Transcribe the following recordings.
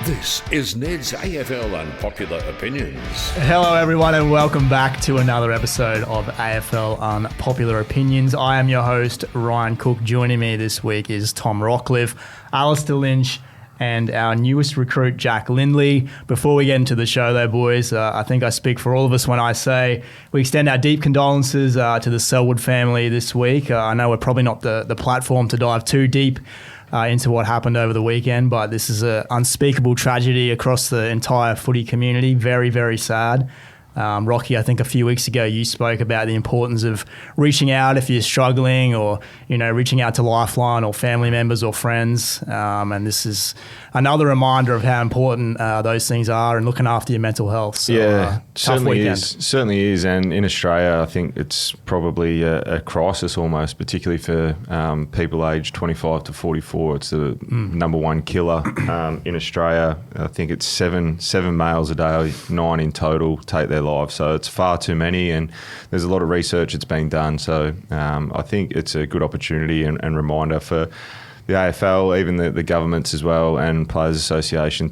This is Ned's AFL Unpopular Opinions. Hello everyone and welcome back to another episode of AFL Unpopular Opinions. I am your host, Ryan Cook. Joining me this week is Tom Rockliff, Alastair Lynch, and our newest recruit, Jack Lindley. Before we get into the show though, boys, I think I speak for all of us when I say we extend our deep condolences to the Selwood family this week. I know we're probably not the platform to dive too deep into what happened over the weekend, but this is an unspeakable tragedy across the entire footy community. Very, very sad. Rocky, I think a few weeks ago you spoke about the importance of reaching out if you're struggling, or reaching out to Lifeline or family members or friends, and this is another reminder of how important those things are and looking after your mental health. So, certainly is, and in Australia I think it's probably a crisis almost, particularly for people aged 25 to 44. It's the number one killer in Australia. I think it's seven males a day, 9 in total take their lives, so it's far too many, and there's a lot of research that's being done. So I think it's a good opportunity and reminder for the AFL, even the governments as well, and Players Association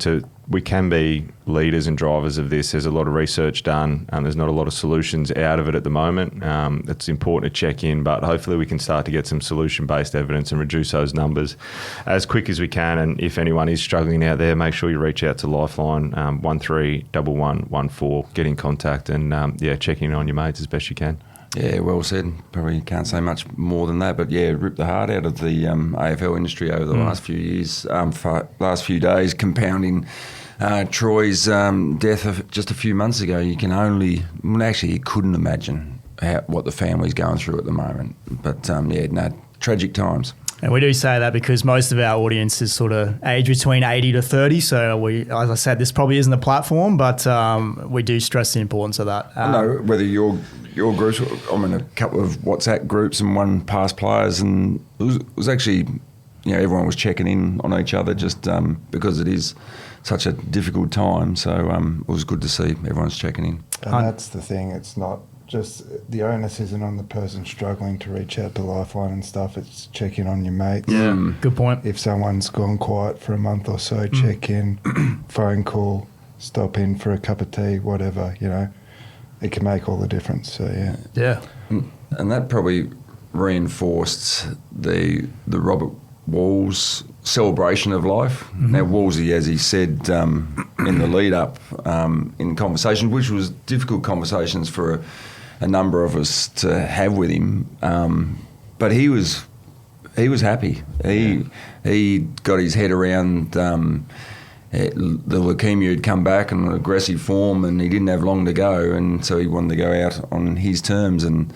we can be leaders and drivers of this. There's a lot of research done, and there's not a lot of solutions out of it at the moment. It's important to check in, but hopefully we can start to get some solution-based evidence and reduce those numbers as quick as we can. And if anyone is struggling out there, make sure you reach out to Lifeline, 131114, get in contact, and check in on your mates as best you can. Yeah, well said. Probably can't say much more than that, but yeah, ripped the heart out of the AFL industry over the last few years, last few days, compounding Troy's death of just a few months ago. You couldn't imagine what the family's going through at the moment. But tragic times. And we do say that because most of our audience is sort of age between 80 to 30. So as I said, this probably isn't a platform, but we do stress the importance of that. I know whether your groups, I'm in a couple of WhatsApp groups and one past players, and it was actually, everyone was checking in on each other just because it is such a difficult time. So it was good to see everyone's checking in. And that's the thing. It's not just the onus isn't on the person struggling to reach out to Lifeline and stuff. It's check in on your mates. Yeah, good point. If someone's gone quiet for a month or so, check in, phone call, stop in for a cup of tea, whatever, it can make all the difference. So, yeah. Yeah. And that probably reinforced the Robert Walls celebration of life. Mm-hmm. Now, Wallsy, as he said in the lead-up in conversations, which was difficult conversations for a number of us to have with him, but he was happy. He got his head around the leukemia had come back in an aggressive form, and he didn't have long to go, and so he wanted to go out on his terms. And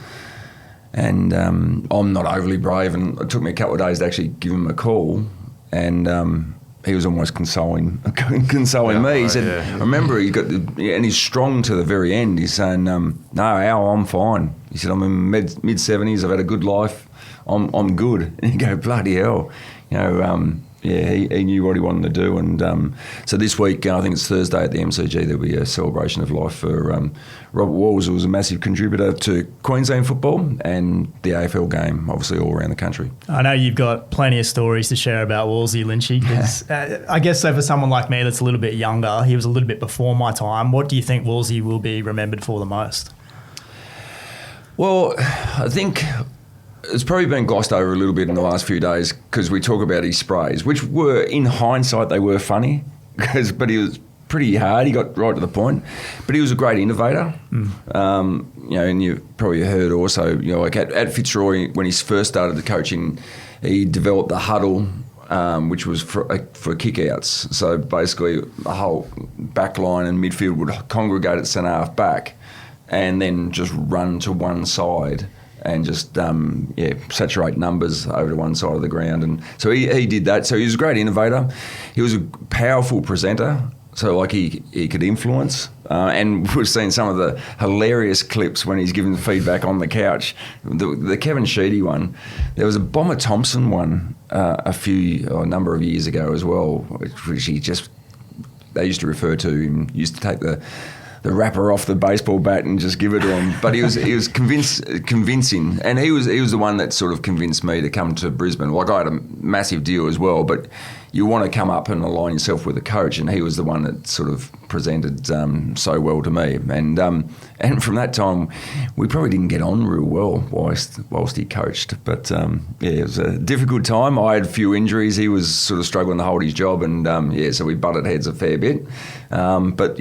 I'm not overly brave, and it took me a couple of days to actually give him a call, and he was almost consoling me. He said, I remember he got, and he's strong to the very end. He's saying, no, Al, I'm fine. He said, I'm in mid-70s, I've had a good life, I'm good. And you go, bloody hell. He knew what he wanted to do. And so this week, I think it's Thursday at the MCG, there'll be a celebration of life for Robert Walls, who was a massive contributor to Queensland football and the AFL game, obviously all around the country. I know you've got plenty of stories to share about Wallsy, Lynchy, because I guess so for someone like me that's a little bit younger, he was a little bit before my time. What do you think Wallsy will be remembered for the most? Well, I think it's probably been glossed over a little bit in the last few days because we talk about his sprays, which were, in hindsight, they were funny, but he was pretty hard. He got right to the point, but he was a great innovator. And you probably heard also, like at Fitzroy when he first started the coaching, he developed the huddle, which was for kick-outs. So basically, the whole back line and midfield would congregate at centre half back, and then just run to one side and just saturate numbers over to one side of the ground. And so he did that. So he was a great innovator. He was a powerful presenter. So like he could influence. And we've seen some of the hilarious clips when he's giving feedback on the couch. The Kevin Sheedy one. There was a Bomber Thompson one a number of years ago as well, which they used to refer to him, used to take the wrapper off the baseball bat and just give it to him. But he was convincing, and he was the one that sort of convinced me to come to Brisbane. Like I had a massive deal as well, but you want to come up and align yourself with the coach, and he was the one that sort of presented so well to me. And from that time, we probably didn't get on real well whilst he coached. But it was a difficult time. I had a few injuries. He was sort of struggling to hold his job, and so we butted heads a fair bit. But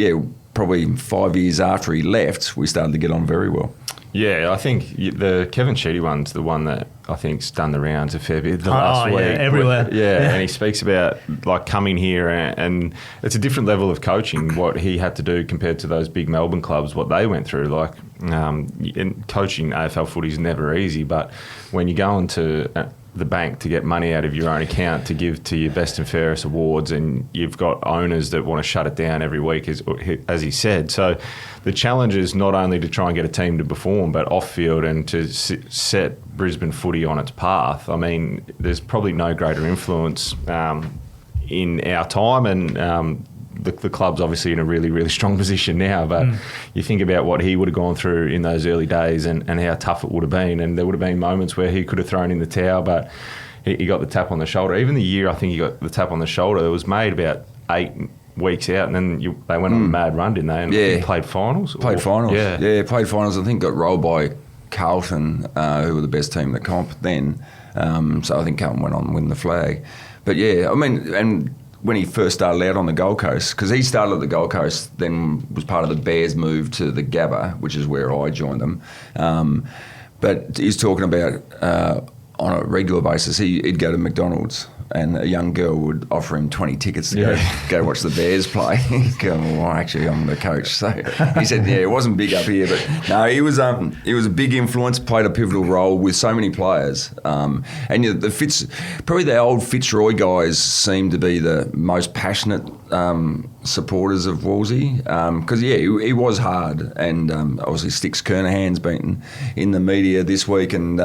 probably 5 years after he left, we started to get on very well. Yeah, I think the Kevin Sheedy one's the one that I think's done the rounds a fair bit last week. Everywhere. Yeah, and he speaks about like coming here and it's a different level of coaching, what he had to do compared to those big Melbourne clubs, what they went through. Like, and coaching AFL footy is never easy, but when you go into the bank to get money out of your own account to give to your best and fairest awards, and you've got owners that want to shut it down every week, as he said. So the challenge is not only to try and get a team to perform, but off-field and to set Brisbane footy on its path. I mean, there's probably no greater influence in our time, and the club's obviously in a really, really strong position now, but you think about what he would have gone through in those early days and how tough it would have been, and there would have been moments where he could have thrown in the towel, but he got the tap on the shoulder. Even the year I think he got the tap on the shoulder, it was made about 8 weeks out, and then they went on a mad run, didn't they? And he played finals? Played finals. Played finals. I think got rolled by Carlton, who were the best team in the comp then. So I think Carlton went on and win the flag. But I mean, and when he first started out on the Gold Coast, because he started at the Gold Coast, then was part of the Bears move to the Gabba, which is where I joined them. But he's talking about on a regular basis, he'd go to McDonald's and a young girl would offer him 20 tickets to go watch the Bears play. He'd go, well, actually, I'm the coach. So he said, it wasn't big up here, but no, he was a big influence, played a pivotal role with so many players. And probably the old Fitzroy guys seem to be the most passionate supporters of Wolsey, because he was hard, and obviously Sticks Kernahan's been in the media this week and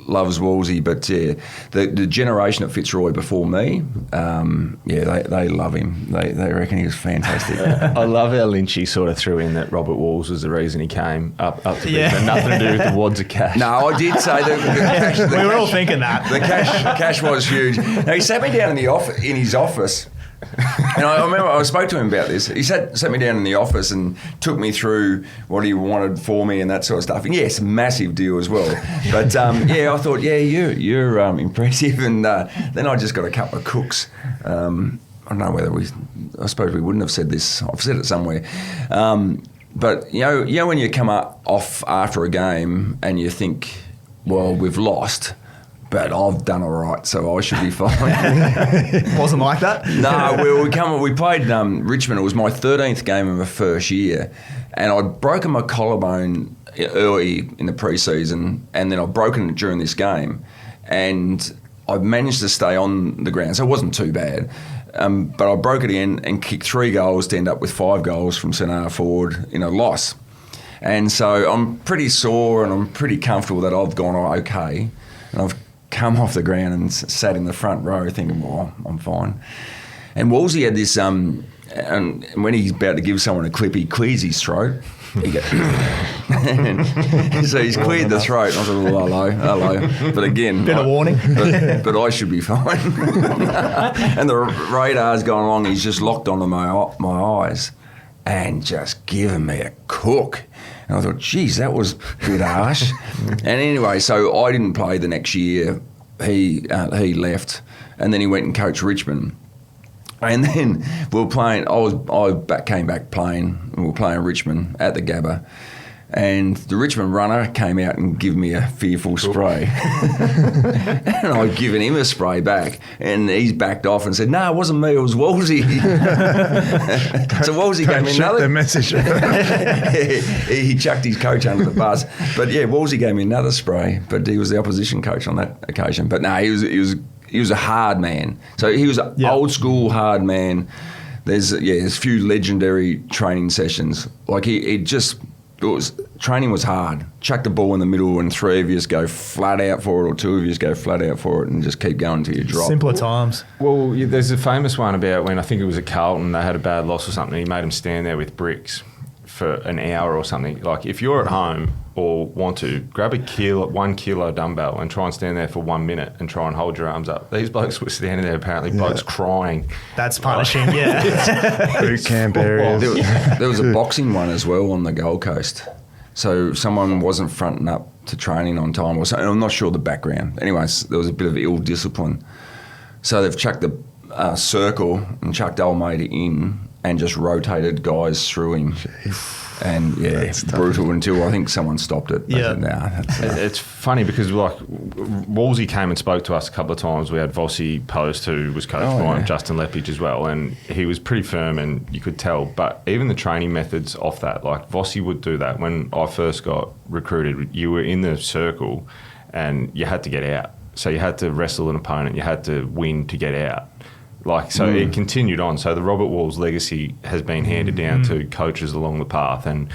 loves Wolsey, but the generation at Fitzroy before me, they love him. They reckon he was fantastic. I love how Lynchy sort of threw in that Robert Walls was the reason he came up to Brisbane. Nothing to do with the wads of cash. No, I did say that. We were all thinking that. The cash was huge. Now, he sat me down in his office. And I remember I spoke to him about this. He sat me down in the office and took me through what he wanted for me and that sort of stuff. And yes, massive deal as well. But I thought, you're impressive. And then I just got a couple of cooks. I don't know whether I suppose we wouldn't have said this. I've said it somewhere. But when you come off after a game and you think, well, we've lost, but I've done all right, so I should be fine. Wasn't like that? No, we played Richmond. It was my 13th game of my first year, and I'd broken my collarbone early in the pre-season, and then I'd broken it during this game, and I managed to stay on the ground, so it wasn't too bad. But I broke it in and kicked 3 goals to end up with 5 goals from centre forward in a loss. And so I'm pretty sore and I'm pretty comfortable that I've gone okay, and I've come off the ground and sat in the front row thinking, well, I'm fine. And Wolsey had this, and when he's about to give someone a clip, he clears his throat. He goes, so he's cleared the throat. And I thought, well, hello. But again, bit of warning. But I should be fine. And the radar's gone along. He's just locked onto my eyes and just given me a cook. And I thought, geez, that was a bit harsh. And anyway, so I didn't play the next year. He left, and then he went and coached Richmond. And then we were playing. Came back playing. And we were playing Richmond at the Gabba, and the Richmond runner came out and gave me a fearful spray, and I'd given him a spray back, and he's backed off and said, "No, it wasn't me. It was Wolsey." So Wolsey gave me another the message. he chucked his coach under the bus, but Wolsey gave me another spray, but he was the opposition coach on that occasion. But no, he was a hard man. So he was an old school hard man. There's a few legendary training sessions. Like training was hard. Chuck the ball in the middle and 3 of you go flat out for it, or 2 of you go flat out for it, and just keep going till you drop. Simpler times. Well, there's a famous one about when I think it was at Carlton, they had a bad loss or something. He made them stand there with bricks for an hour or something. Like if you're at home or want to, grab 1 kilo dumbbell and try and stand there for 1 minute and try and hold your arms up. These blokes were standing there apparently, blokes crying. That's punishing, yeah. Boot camp areas. There was a boxing one as well on the Gold Coast. So someone wasn't fronting up to training on time or something. I'm not sure the background. Anyways, there was a bit of ill discipline. So they've chucked the circle and chucked old mate in and just rotated guys through him. Jeez. And That's brutal tough. until I think someone stopped it. Yeah. It's funny because like Wolsey came and spoke to us a couple of times. We had Vossi Post, who was coached by Justin Lepage as well, and he was pretty firm and you could tell. But even the training methods off that, like Vossi would do that. When I first got recruited, you were in the circle and you had to get out. So you had to wrestle an opponent, you had to win to get out. Like, so it continued on. So the Robert Walls legacy has been handed down to coaches along the path. And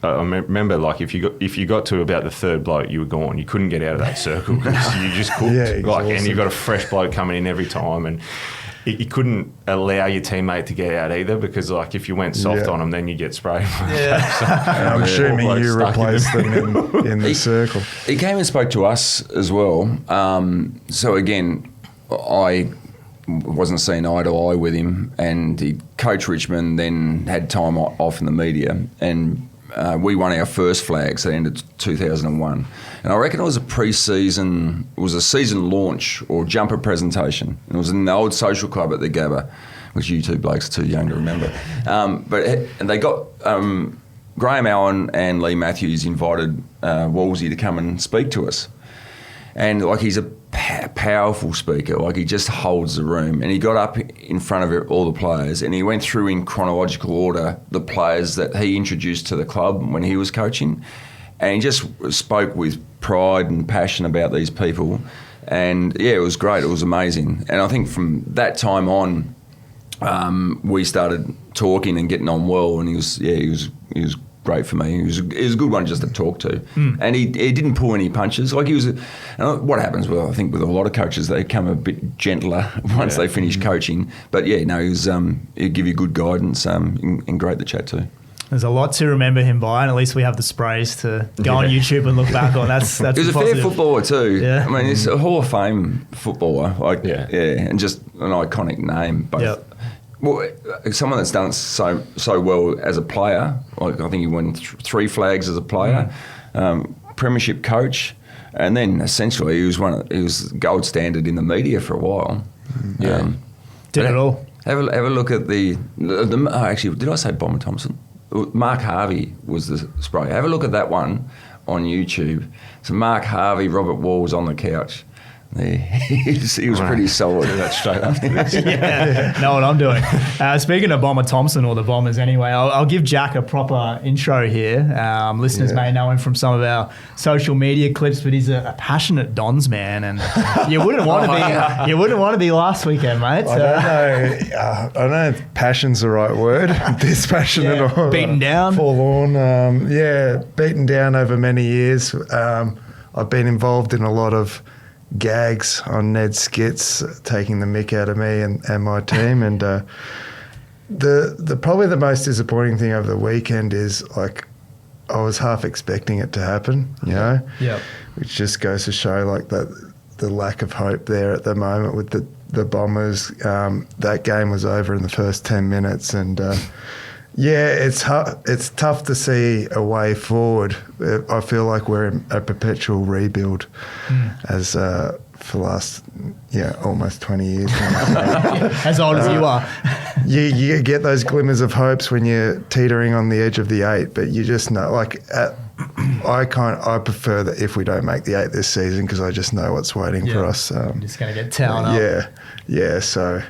I remember, like, if you got to about the third bloke, you were gone. You couldn't get out of that circle because you just cooked. Yeah, like, and you've got a fresh bloke coming in every time. And you couldn't allow your teammate to get out either because, like, if you went soft on them, then you get sprayed. And I'm assuming you replaced them in the circle. He came and spoke to us as well. So again, I wasn't seeing eye to eye with him, and he coached Richmond, then had time off in the media, and we won our first flags at the end of 2001. And I reckon it was a season launch or jumper presentation. It was in the old social club at the Gabba, which you two blokes are too young to remember. And they got Graham Allen and Lee Matthews invited Wolsey to come and speak to us. And like he's a powerful speaker, like he just holds the room. And he got up in front of all the players and he went through in chronological order the players that he introduced to the club when he was coaching. And he just spoke with pride and passion about these people. And yeah, it was great. It was amazing. And I think from that time on, we started talking and getting on well. And he was great for me. He was a good one just to talk to. And he didn't pull any punches. Like he was, what happens, well, I think with a lot of coaches, they come a bit gentler once they finish coaching. But yeah, no, he'd give you good guidance and great to chat to. There's a lot to remember him by, and at least we have the sprays to go on YouTube and look back on. That's he was a fair footballer too. Yeah. I mean, he's a Hall of Fame footballer. And just an iconic name. Both. Well, someone that's done it so well as a player, like I think he won 3 flags as a player, premiership coach, and then essentially he was gold standard in the media for a while. Did it all. Have a look at the actually, did I say Bomber Thompson? Mark Harvey was the spray. Have a look at that one on YouTube. So Mark Harvey, Robert Walls on the couch. He was pretty solid. Do that straight after this. Know what I'm doing. Speaking of Bomber Thompson, or the Bombers anyway, I'll give Jack a proper intro here. Listeners may know him from some of our social media clips, but he's a passionate Dons man, and you wouldn't want to be. You wouldn't want to be last weekend, mate. I don't know. I don't know if passion's the right word. This passionate or beaten down, forlorn. Beaten down over many years. I've been involved in a lot of gags on Ned's skits, taking the mick out of me and my team. And the probably the most disappointing thing over the weekend is, like, I was half expecting it to happen, you know? Yeah. Which just goes to show, like, the lack of hope there at the moment with the Bombers. That game was over in the first 10 minutes, and it's tough to see a way forward. I feel like we're in a perpetual rebuild as for the last almost 20 years now. As old as you are. You get those glimmers of hopes when you're teetering on the edge of the 8, but you just know, like, I prefer that if we don't make the 8 this season, because I just know what's waiting for us. I'm just going to get towed up. Yeah. So,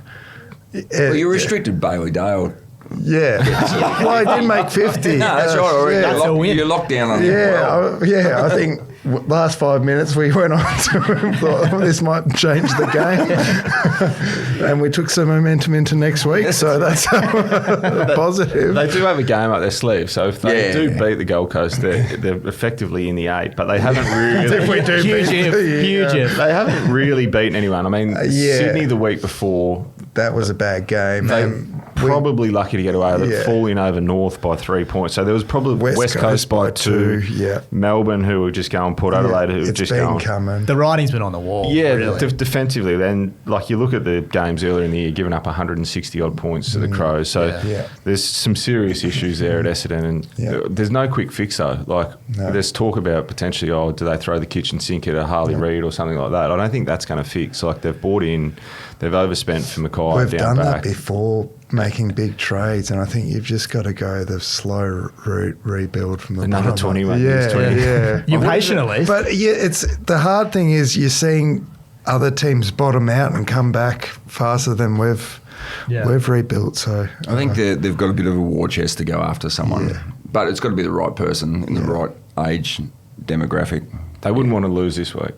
Well, you restricted Bailey Dale. Yeah. Well, I did make 50. No, that's right. That's a win. You're locked down on it. I think last 5 minutes we went on to thought this might change the game. And we took some momentum into next week, so that's positive. They do have a game up their sleeve, so if they do beat the Gold Coast, they're effectively in the 8, but they haven't really... if we do Huge if. They haven't really beaten anyone. I mean, Sydney the week before... That was a bad game. probably lucky to get away with it, falling over North by 3 points. So there was probably West Coast by 2. Yeah. Melbourne, who were just going, Port Adelaide, who were just going. Coming. The writing's been on the wall. Yeah, really. Defensively. Then, like, you look at the games earlier in the year, giving up 160 odd points to the Crows. So there's some serious issues there at Essendon, and there's no quick fix though. Like, there's talk about potentially, do they throw the kitchen sink at a Harley Reid or something like that? I don't think that's going to fix. Like, they've bought in, they've overspent for Mackay. We've down done back. that before, making big trades, and I think you've just got to go the slow route, rebuild from the another bottom. 21 Yeah, years. 20. yeah. You're patient at least. But it's the hard thing is you're seeing other teams bottom out and come back faster than we've rebuilt. So I think they've got a bit of a war chest to go after someone, but it's got to be the right person in the right age demographic. They wouldn't want to lose this week.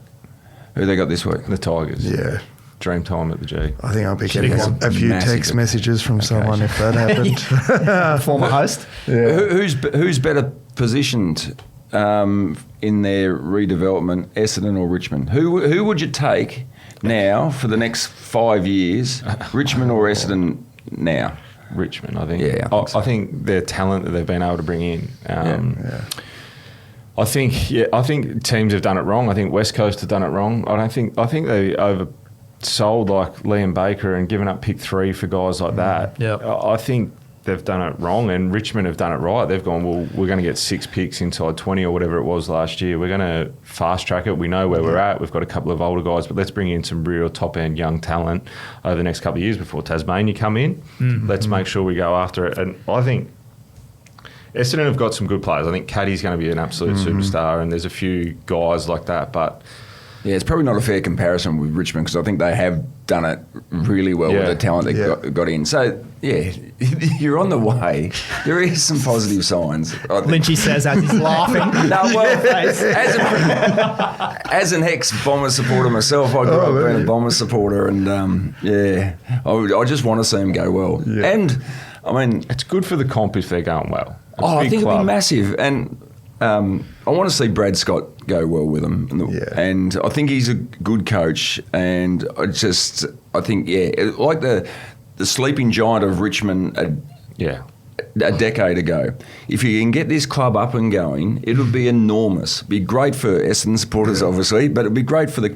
Who they got this week? The Tigers. Yeah. Dream time at the G. I think I'll be getting a few Massive text messages from someone if that happened. Former host. Who's better positioned in their redevelopment, Essendon or Richmond? Who would you take now for the next 5 years, Richmond or Essendon now? Richmond, I think. Yeah, I think their talent that they've been able to bring in. I think teams have done it wrong. I think West Coast have done it wrong. I think they oversold like Liam Baker and given up pick 3 for guys like that. Yep. I think they've done it wrong, and Richmond have done it right. They've gone, well, we're going to get 6 picks inside 20 or whatever it was last year. We're going to fast track it. We know where we're at. We've got a couple of older guys, but let's bring in some real top end young talent over the next couple of years before Tasmania come in. Mm-hmm. Let's make sure we go after it. And I think Essendon have got some good players. I think Caddy's going to be an absolute superstar, and there's a few guys like that. But yeah, it's probably not a fair comparison with Richmond because I think they have done it really well with the talent they got in. So, yeah, you're on the way. There is some positive signs. Lynchy says as he's laughing. No, well, as an ex-Bomber supporter myself, I grew up being a Bomber supporter, and I just want to see them go well. Yeah. And, I mean, it's good for the comp if they're going well. I think it'd be massive. And I want to see Brad Scott go well with them. And I think he's a good coach. And I think, like the sleeping giant of Richmond a decade ago. If you can get this club up and going, it would be enormous. It'd be great for Essendon supporters, obviously, but it'd be great for the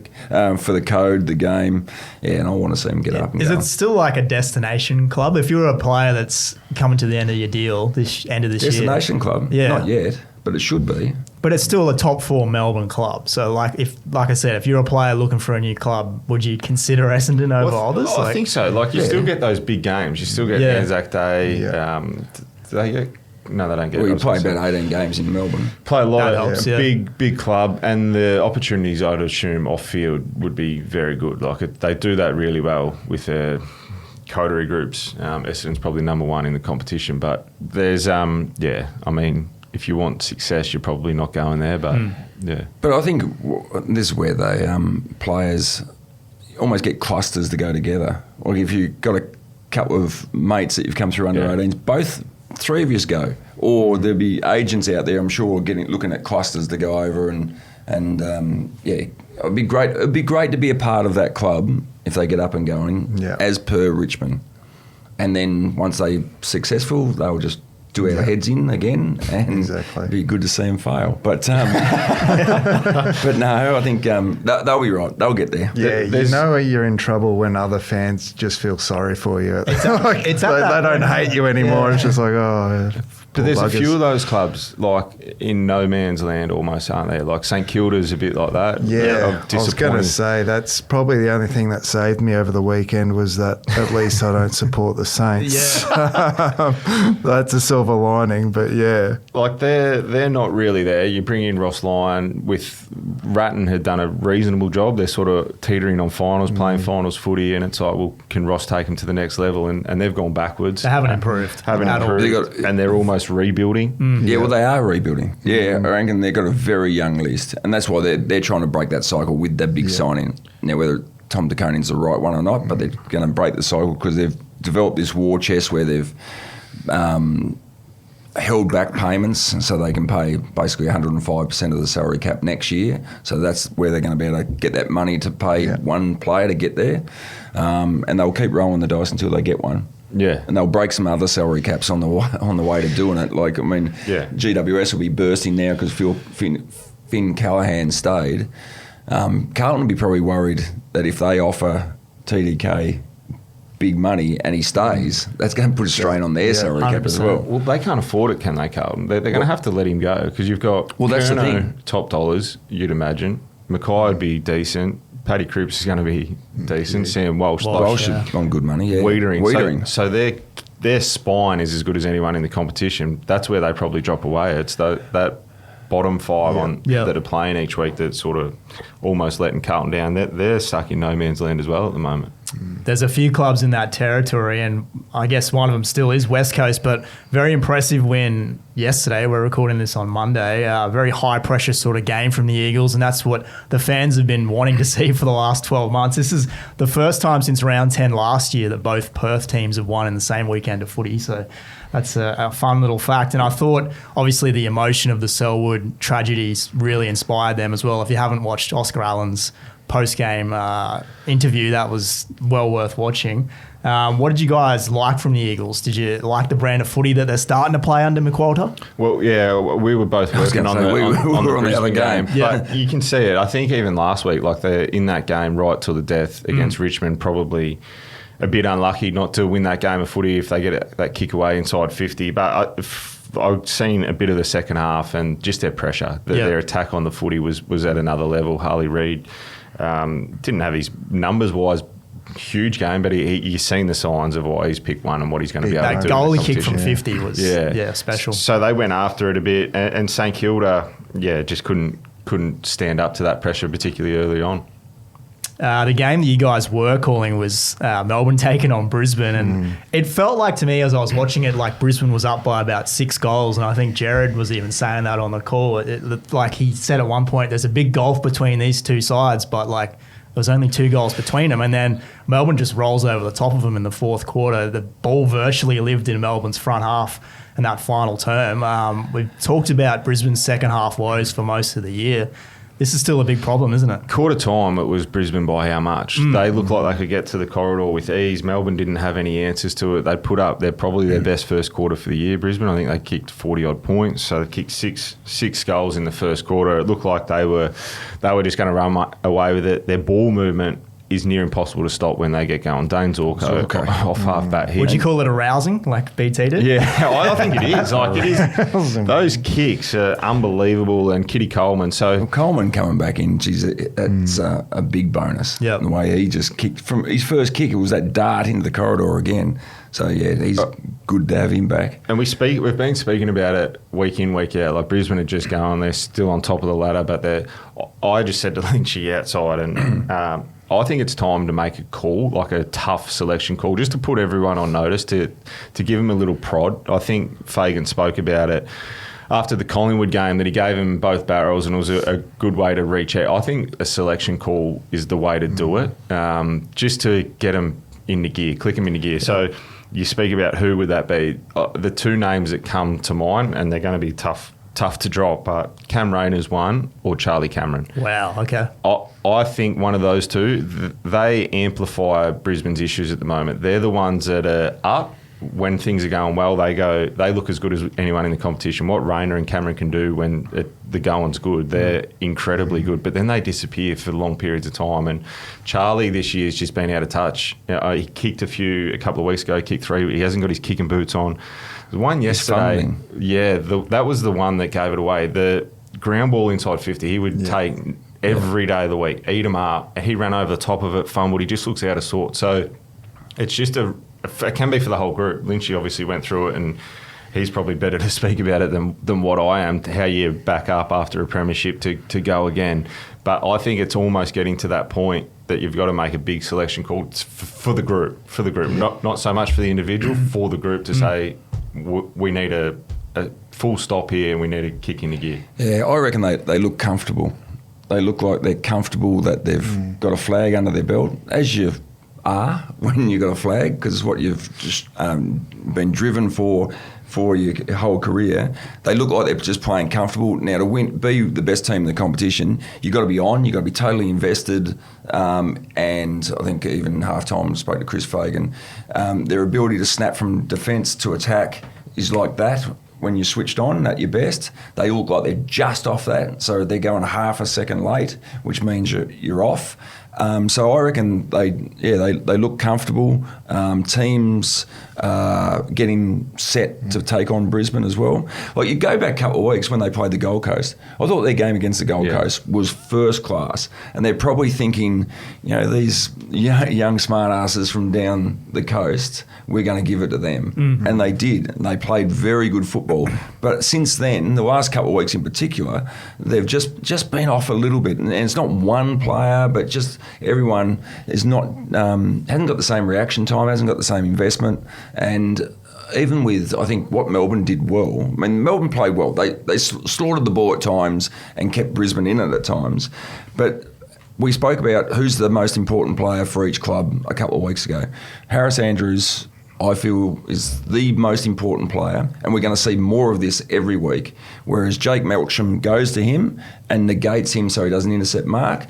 code, the game. Yeah, and I want to see them get up and Is go. it still like a destination club? If you're a player that's coming to the end of your deal, this end of this year. Destination club? Yeah. Not yet, but it should be. But it's still a top 4 Melbourne club. So, like I said, if you're a player looking for a new club, would you consider Essendon over others? I think so. Like, you still get those big games. You still get Anzac Day. No, they don't get it. Well, you play about 18 games in Melbourne. Play a lot That of helps, big club, and the opportunities, I'd assume, off-field would be very good. Like, they do that really well with their coterie groups. Essendon's probably number 1 in the competition. But there's, I mean, if you want success, you're probably not going there. But, But I think this is where they players almost get clusters to go together. Or if you've got a couple of mates that you've come through under 18s, 3 of yous go. Or there'll be agents out there, I'm sure, looking at clusters to go over and it'd be great. It'd be great to be a part of that club if they get up and going, as per Richmond. And then once they're successful, they'll just do our heads in again, and it'd be good to see them fail. But but no, I think they'll be right. They'll get there. Yeah, you know you're in trouble when other fans just feel sorry for you. They don't hate you anymore. It's just like, But there's a few of those clubs, like, in no man's land almost, aren't there? Like, St Kilda's a bit like that. Yeah, I was going to say, that's probably the only thing that saved me over the weekend was that at least I don't support the Saints. That's a silver lining, but Like, they're not really there. You bring in Ross Lyon, with Ratton had done a reasonable job. They're sort of teetering on finals, playing finals footy, and it's like, well, can Ross take them to the next level? And they've gone backwards. They haven't improved. And they're almost rebuilding. Yeah, well, they are rebuilding. Yeah, I reckon they've got a very young list, and that's why they're trying to break that cycle with that big signing. Now, whether Tom DeConing's the right one or not, but they're going to break the cycle because they've developed this war chest where they've held back payments so they can pay basically 105% of the salary cap next year. So that's where they're going to be able to get that money to pay one player to get there. and they'll keep rolling the dice until they get one. Yeah. And they'll break some other salary caps on the way to doing it. Like, I mean, GWS will be bursting now because Finn Callahan stayed. Carlton will be probably worried that if they offer TDK big money and he stays, that's going to put a strain on their salary cap as well. Well, they can't afford it, can they, Carlton? They're going to have to let him go because you've got that's the Kerno, thing. top dollars, you'd imagine. Mackay would be decent. Paddy Cripps is going to be decent. Sam Walsh On good money, yeah. Wiedering. So their spine is as good as anyone in the competition. That's where they probably drop away. It's that bottom five that are playing each week that's sort of almost letting Carlton down. They're stuck in no man's land as well at the moment. There's a few clubs in that territory, and I guess one of them still is West Coast, but very impressive win yesterday. We're recording this on Monday. Very high-pressure sort of game from the Eagles, and that's what the fans have been wanting to see for the last 12 months. This is the first time since round 10 last year that both Perth teams have won in the same weekend of footy, so that's a fun little fact. And I thought, obviously, the emotion of the Selwood tragedies really inspired them as well. If you haven't watched Oscar Allen's post-game interview, that was well worth watching. What did you guys like from the Eagles? Did you like the brand of footy that they're starting to play under McQualter? Well, yeah, we were both working on the other game. Yeah. But you can see it. I think even last week, like they're in that game right till the death against Richmond, probably a bit unlucky not to win that game of footy if they get that kick away inside 50. But I've seen a bit of the second half and just their pressure. Their attack on the footy was at another level. Harley Reid didn't have his numbers-wise huge game, but you've seen the signs of why he's picked one and what he's going to be able to do. That goal he kicked from 50 was special. So they went after it a bit, and St Kilda, just couldn't stand up to that pressure, particularly early on. The game that you guys were calling was Melbourne taking on Brisbane, and it felt like to me as I was watching it like Brisbane was up by about 6 goals, and I think Jared was even saying that on the call. It looked like he said at one point there's a big gulf between these two sides, but like there was only 2 goals between them, and then Melbourne just rolls over the top of them in the fourth quarter. The ball virtually lived in Melbourne's front half in that final term. We've talked about Brisbane's second half woes for most of the year. This is still a big problem, isn't it? Quarter time, it was Brisbane by how much? They looked like they could get to the corridor with ease. Melbourne didn't have any answers to it. They put up, they're probably their best first quarter for the year, Brisbane. I think they kicked 40-odd points. So they kicked six goals in the first quarter. It looked like they were just going to run away with it. Their ball movement is near impossible to stop when they get going. Dane Zorko off half-back. Would you call it arousing, like BT did? Yeah, I think it is. Like it is. Those kicks are unbelievable, and Kitty Coleman. So Coleman coming back in, geez, that's a big bonus. Yeah, the way he just kicked from his first kick, it was that dart into the corridor again. So yeah, he's good to have him back. And we've been speaking about it week in, week out. Like Brisbane are just going, they're still on top of the ladder, but I just said to Lynchy outside, and I think it's time to make a call, like a tough selection call, just to put everyone on notice, to give them a little prod. I think Fagan spoke about it after the Collingwood game, that he gave him both barrels and it was a good way to reach out. I think a selection call is the way to do it, just to get them into gear, click them into gear. So you speak about who would that be. The 2 names that come to mind, and they're going to be tough to drop, but Cam Rayner's one or Charlie Cameron. Wow, okay. I think one of those two, they amplify Brisbane's issues at the moment. They're the ones that are up when things are going well. They look as good as anyone in the competition. What Rayner and Cameron can do when the going's good, they're incredibly good, but then they disappear for long periods of time. And Charlie this year's just been out of touch. He kicked a couple of weeks ago, kicked 3. He hasn't got his kicking boots on. There was one yesterday. That was the one that gave it away. The ground ball inside 50, he would take every day of the week, eat him up. He ran over the top of it, fumbled. He just looks out of sort. So it's just it can be for the whole group. Lynchy obviously went through it, and he's probably better to speak about it than what I am, how you back up after a premiership to go again. But I think it's almost getting to that point that you've got to make a big selection call for the group, not so much for the individual, for the group to say we need a full stop here and we need to kick into gear. Yeah, I reckon they look comfortable. They look like they're comfortable, that they've got a flag under their belt. As you are when you got a flag, because it's what you've just been driven for your whole career. They look like they're just playing comfortable. Now, to be the best team in the competition, you've got to be on, you've got to be totally invested. And I think even half-time, I spoke to Chris Fagan, their ability to snap from defence to attack is like that. When you're switched on at your best, they look like they're just off that. So they're going half a second late, which means you're off. So I reckon they look comfortable. Teams getting set to take on Brisbane as well. Like, you go back a couple of weeks when they played the Gold Coast. I thought their game against the Gold Coast was first class, and they're probably thinking, these young smart asses from down the coast, we're going to give it to them, and they did. And they played very good football. But since then, the last couple of weeks in particular, they've just been off a little bit, and it's not one player, but just everyone is not hasn't got the same reaction time, hasn't got the same investment, and even with, I think, what Melbourne did well. I mean, Melbourne played well. They slaughtered the ball at times and kept Brisbane in it at times, but we spoke about who's the most important player for each club a couple of weeks ago. Harris Andrews, I feel, is the most important player, and we're going to see more of this every week, whereas Jake Melksham goes to him and negates him so he doesn't intercept Mark.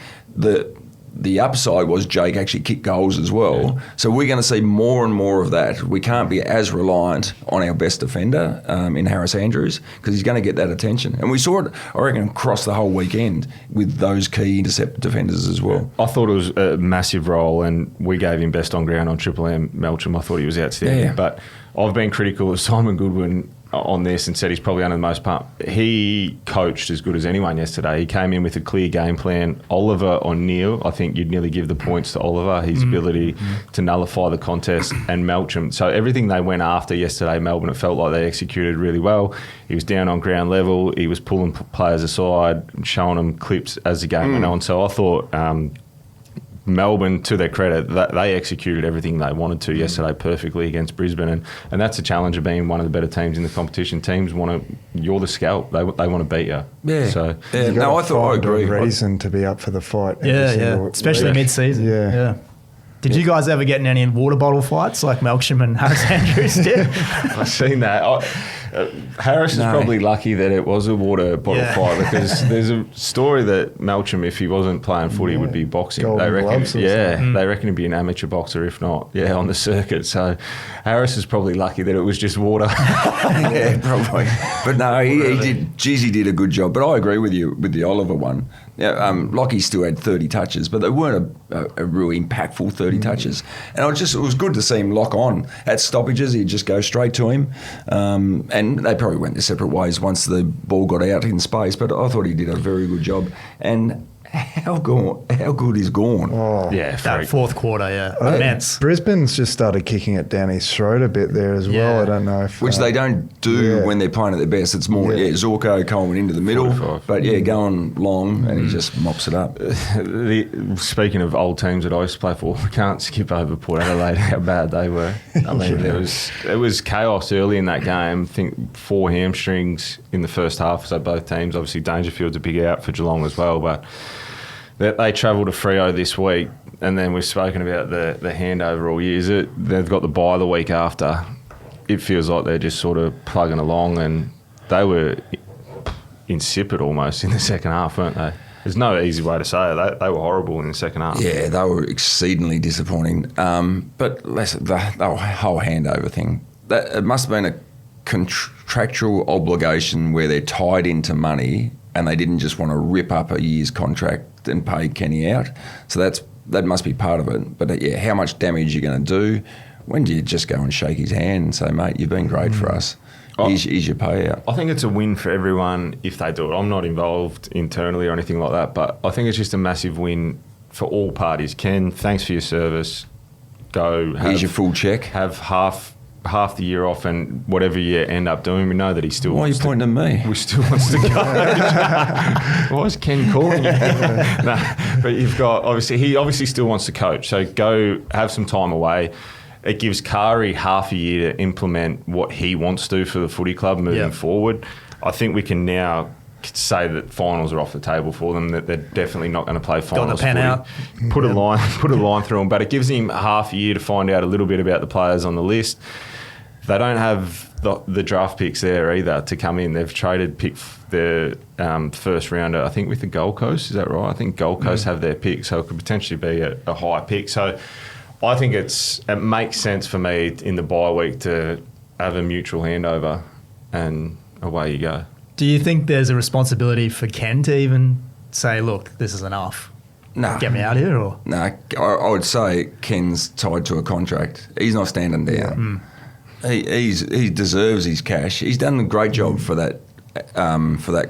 The upside was Jake actually kicked goals as well. Yeah. So we're going to see more and more of that. We can't be as reliant on our best defender in Harris Andrews, because he's going to get that attention. And we saw it, I reckon, across the whole weekend with those key intercept defenders as well. I thought it was a massive role, and we gave him best on ground on Triple M. Melksham, I thought he was outstanding. Yeah. But I've been critical of Simon Goodwin on this and said he's probably under the most pump. He coached as good as anyone yesterday. He came in with a clear game plan. Oliver O'Neill, I think you'd nearly give the points to Oliver, his ability to nullify the contest, and Melksham. So everything they went after yesterday, Melbourne, it felt like they executed really well. He was down on ground level. He was pulling players aside, showing them clips as the game went on. So I thought Melbourne, to their credit, they executed everything they wanted to yesterday perfectly against Brisbane, and that's the challenge of being one of the better teams in the competition. Teams you're the scalp. They want to beat you. Yeah. So no, I agree. Reason to be up for the fight. Yeah, especially mid-season. Yeah. Did you guys ever get in any water bottle fights like Melksham and Harris Andrews did? I've seen that. Harris is probably lucky that it was a water bottle fight, because there's a story that Melksham, if he wasn't playing footy, would be boxing. They reckon, they reckon he'd be an amateur boxer, if not, on the circuit. So Harris is probably lucky that it was just water. Yeah, probably. But no, he did a good job. But I agree with you with the Oliver one. Yeah, Lockie still had 30 touches, but they weren't a really impactful 30 touches. And it was good to see him lock on at stoppages. He'd just go straight to him. And they probably went their separate ways once the ball got out in space, but I thought he did a very good job. And how good is Gawn? Oh, yeah, that fourth quarter, immense. Brisbane's just started kicking it down his throat a bit there as well. I don't know if... Which they don't do when they're playing at their best. It's more, Zorko, Coleman into the middle, 45. But going long, and he just mops it up. Speaking of old teams that I used to play for, we can't skip over Port Adelaide, how bad they were. I mean, it was chaos early in that game. I think 4 hamstrings in the first half, so both teams. Obviously, Dangerfield's a big out for Geelong as well, but they travel to Freo this week, and then we've spoken about the handover all year. They've got the bye the week after. It feels like they're just sort of plugging along, and they were insipid almost in the second half, weren't they? There's no easy way to say it. They were horrible in the second half. Yeah, they were exceedingly disappointing. But the whole handover thing, it must have been a contractual obligation where they're tied into money, and they didn't just want to rip up a year's contract and pay Kenny out. So that must be part of it. But how much damage you're going to do? When do you just go and shake his hand and say, mate, you've been great for us. Here's your payout. I think it's a win for everyone if they do it. I'm not involved internally or anything like that, but I think it's just a massive win for all parties. Ken, thanks for your service. Here's your full check. Have half the year off, and whatever you end up doing, we know that he still Why wants are you pointing at me? We still wants to go. Why is Ken calling you? But you've got, he obviously still wants to coach, so go have some time away. It gives Kari half a year to implement what he wants to do for the footy club moving forward. I think we can now say that finals are off the table for them, that they're definitely not going to play finals. Got the pen out. Put a line through them, but it gives him half a year to find out a little bit about the players on the list. They don't have the draft picks there either to come in. They've traded their first rounder, I think, with the Gold Coast. Is that right? I think Gold Coast have their pick, so it could potentially be a high pick. So I think it makes sense for me in the bye week to have a mutual handover, and away you go. Do you think there's a responsibility for Ken to even say, look, this is enough? Nah. Get me out of here? Or? No, I would say Ken's tied to a contract. He's not standing down. He deserves his cash. He's done a great job for that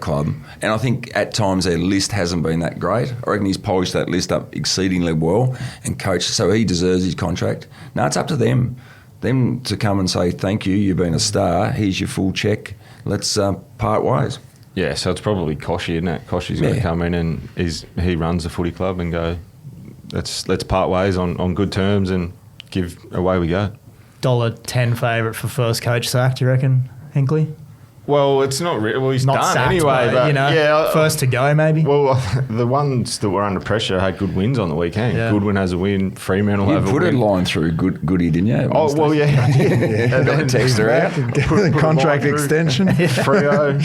club, and I think at times their list hasn't been that great. I reckon he's polished that list up exceedingly well and coached, so he deserves his contract. Now it's up to them to come and say thank you. You've been a star. Here's your full check. Let's part ways. Yeah, so it's probably Koshy, isn't it? Koshy's going to come in and he runs the footy club and go, let's part ways on good terms and away we go. $1.10 favourite for first coach sack, do you reckon, Hinkley? Well, it's not really. Well, he's not done sacked, anyway. But first to go, maybe. Well, the ones that were under pressure had good wins on the weekend. Yeah. Goodwin has a win. Fremantle have a win. You put a line through Goody, didn't you? Oh, well, yeah. I did. And then text her out. Put contract extension. Freo,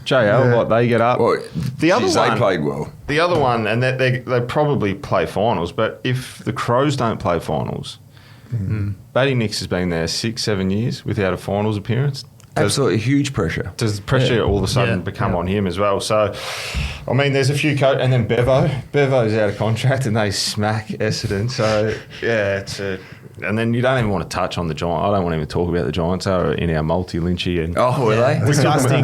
JL, like they get up. Well, the other one, they played well. The other one, and they probably play finals, but if the Crows don't play finals, Batty Nix has been there 6-7 years without a finals appearance. Absolutely huge pressure. Does pressure all of a sudden become on him as well? So, I mean, there's a few and then Bevo's out of contract and they smack Essendon. So, yeah, and then you don't even want to touch on the Giants. I don't want to even talk about the Giants. They were in our multi-Lynchy. And were they?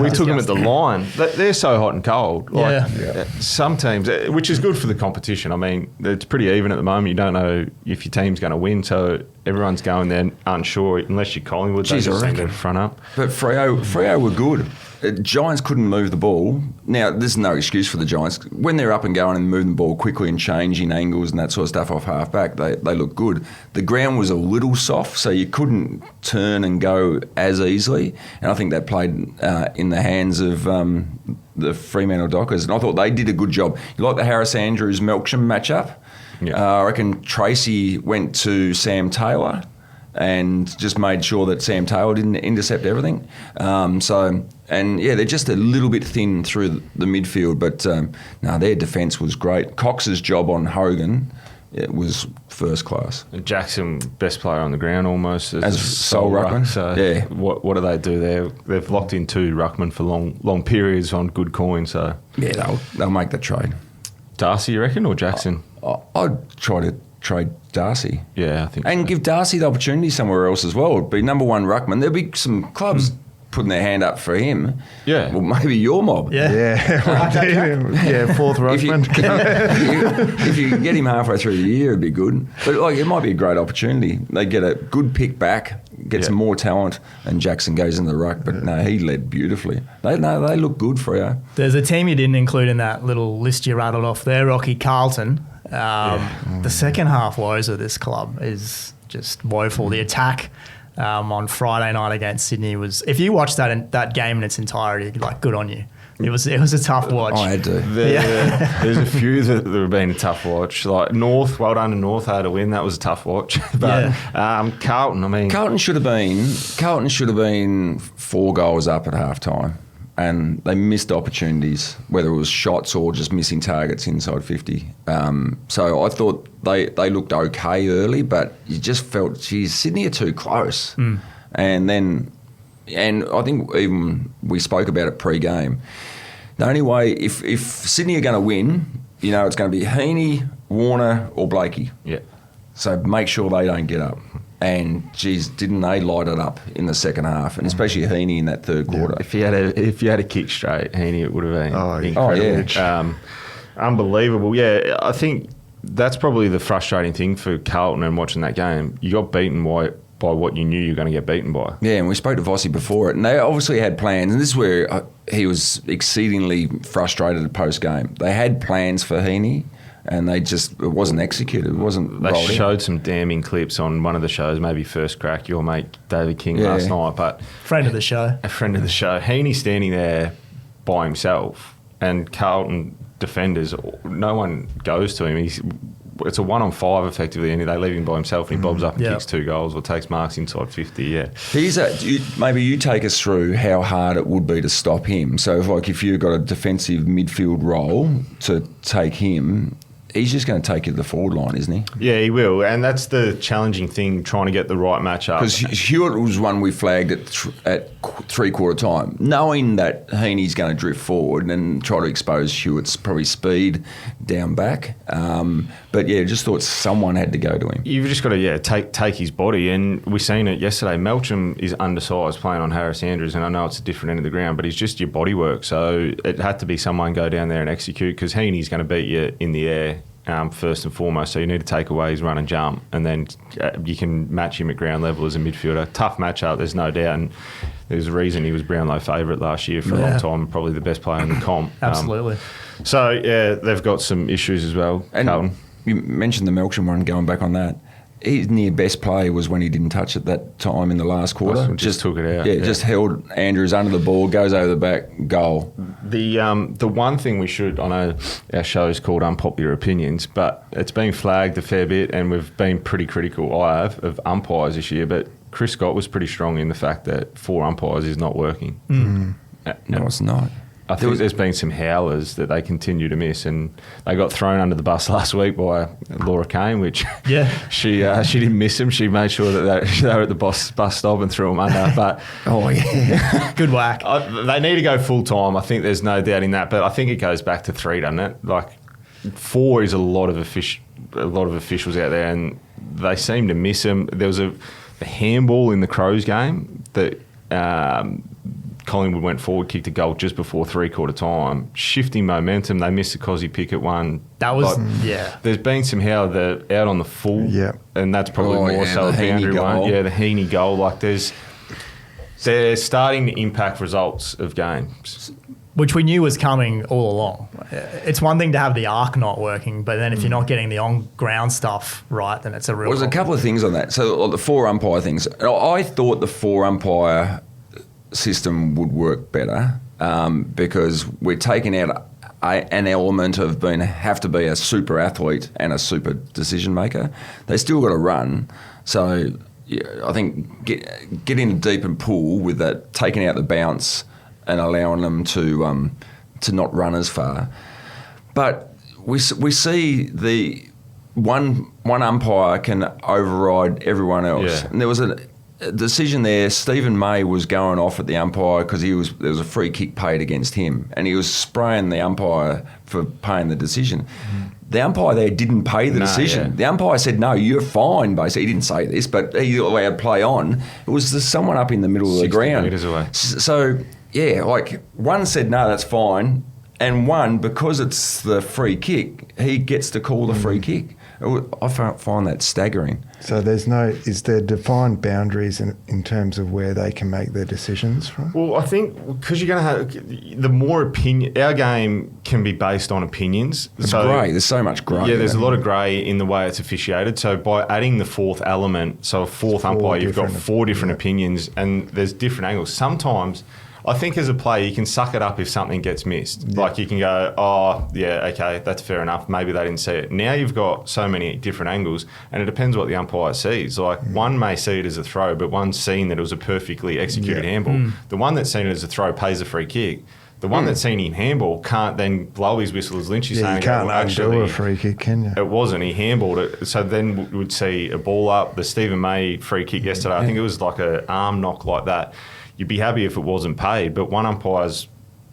We took them at the line. They're so hot and cold. Some teams, which is good for the competition. I mean, it's pretty even at the moment. You don't know if your team's going to win, so everyone's going there unsure, unless you're Collingwood. They just seem to front up. But Freo were good. Giants couldn't move the ball. Now, there's no excuse for the Giants. When they're up and going and moving the ball quickly and changing angles and that sort of stuff off half-back, they look good. The ground was a little soft, so you couldn't turn and go as easily. And I think that played in the hands of the Fremantle Dockers. And I thought they did a good job. You like the Harris-Andrews-Melksham matchup? Yeah. I reckon Tracy went to Sam Taylor and just made sure that Sam Taylor didn't intercept everything. They're just a little bit thin through the midfield, but their defence was great. Cox's job on Hogan was first class. Jackson, best player on the ground almost as sole ruckman. So what do they do there? They've locked in 2 ruckmen for long periods on good coin. So they'll make the trade. Darcy, you reckon, or Jackson? I'd try to trade Darcy. Yeah, I think and so. give Darcy the opportunity somewhere else as well. It'd be number 1 ruckman. There'll be some clubs putting their hand up for him. Yeah. Well, maybe your mob. Yeah. Fourth ruckman. If you can get him halfway through the year, it'd be good. But it might be a great opportunity. They get a good pick back, get some more talent, and Jackson goes in the ruck. But no, he led beautifully. They look good for you. There's a team you didn't include in that little list you rattled off there, Rocky Carlton. The second half woes of this club is just woeful. The attack on Friday night against Sydney was, if you watch that game in its entirety, good on you. It was a tough watch. I had to. There's a few that have been a tough watch. Like North, well done to North, they had a win. That was a tough watch. But Carlton, I mean, Carlton should have been 4 goals up at half time. And they missed opportunities, whether it was shots or just missing targets inside 50. So I thought they looked okay early, but you just felt, geez, Sydney are too close. And I think even we spoke about it pre-game. The only way, if Sydney are going to win, it's going to be Heaney, Warner or Blakey. Yeah. So make sure they don't get up. And, geez, didn't they light it up in the second half, and especially Heaney in that third quarter. If you had a kick straight, Heaney, it would have been incredible. Unbelievable. Yeah, I think that's probably the frustrating thing for Carlton and watching that game. You got beaten by what you knew you were going to get beaten by. Yeah, and we spoke to Vossi before it, and they obviously had plans, and this is where he was exceedingly frustrated post-game. They had plans for Heaney, and it wasn't executed. It wasn't. They showed some damning clips on one of the shows, maybe First Crack, your mate David King last night. But friend of the show. A friend of the show. Heaney standing there by himself, and Carlton defenders, no one goes to him. It's a 1-on-5 effectively, and they leave him by himself, and he bobs up and kicks 2 goals or takes marks inside 50. Yeah, maybe you take us through how hard it would be to stop him. So, if you've got a defensive midfield role to take him, he's just going to take you to the forward line, isn't he? Yeah, he will, and that's the challenging thing, trying to get the right matchup. Because Hewitt was one we flagged at three-quarter time, knowing that Heaney's going to drift forward and try to expose Hewitt's probably speed down back. But yeah, just thought someone had to go to him. You've just got to take his body, and we seen it yesterday. Melcham is undersized playing on Harris Andrews, and I know it's a different end of the ground, but he's just your body work. So it had to be someone go down there and execute, because Heaney's going to beat you in the air. First and foremost, so you need to take away his run and jump, and then you can match him at ground level as a midfielder. Tough matchup, there's no doubt, and there's a reason he was Brownlow favourite last year for a long time, probably the best player in the comp. Absolutely. So yeah, they've got some issues as well. And Carlton. You mentioned the Melksham one, going back on that. His near best play was when he didn't touch it that time in the last quarter. Just took it out. Yeah, just held Andrews under the ball, goes over the back, goal. The one thing we should, I know our show is called Unpopular Opinions, but it's been flagged a fair bit, and we've been pretty critical, of umpires this year, but Chris Scott was pretty strong in the fact that 4 umpires is not working. No, it's not. I think there's been some howlers that they continue to miss, and they got thrown under the bus last week by Laura Kane, which she didn't miss them. She made sure that they were at the bus stop and threw them under. But good whack. They need to go full time. I think there's no doubt in that. But I think it goes back to 3, doesn't it? Like 4 is a lot of officials out there, and they seem to miss them. There was the handball in the Crows game that. Collingwood went forward, kicked a goal just before three-quarter time, shifting momentum. They missed the Cozzy Pickett one. That was, There's been some how they're out on the full, and that's probably more so a boundary one. Yeah, the Heaney goal. Like they're starting to impact results of games. Which we knew was coming all along. It's one thing to have the arc not working, but then if you're not getting the on-ground stuff right, then it's a real There's a couple of things on that. So the 4 umpire things. I thought the 4 umpire system would work better because we're taking out an element of have to be a super athlete and a super decision maker. They still got to run. So I think get in a deep and pull with that, taking out the bounce and allowing them to not run as far. But we see the one umpire can override everyone else. And there was a decision there. Stephen May was going off at the umpire because there was a free kick paid against him, and he was spraying the umpire for paying the decision. The umpire there didn't pay the decision. The umpire said, "No, you're fine." Basically, he didn't say this, but he allowed play on. It was someone up in the middle of the ground. 60 metres away. So one said, "No, that's fine," and one, because it's the free kick, he gets to call the free kick. I find that staggering. So is there defined boundaries in terms of where they can make their decisions from? Well, I think because you're going to have the more opinion, our game can be based on opinions. It's grey. There's so much grey. Yeah, there's a lot of grey in the way it's officiated. So by adding the 4th element, so a 4th umpire, you've got 4 different opinions, and there's different angles. Sometimes I think as a player, you can suck it up if something gets missed. Yeah. Like you can go, oh, yeah, okay, that's fair enough. Maybe they didn't see it. Now you've got so many different angles, and it depends what the umpire sees. Like one may see it as a throw, but one's seen that it was a perfectly executed handball. The one that's seen it as a throw pays a free kick. The one that's seen him handball can't then blow his whistle as Lynch is saying. You can't undo a free kick, can you? It wasn't. He handballed it. So then we'd see a ball up. The Stephen May free kick yesterday, I think it was like an arm knock like that. You'd be happy if it wasn't paid, but one umpire's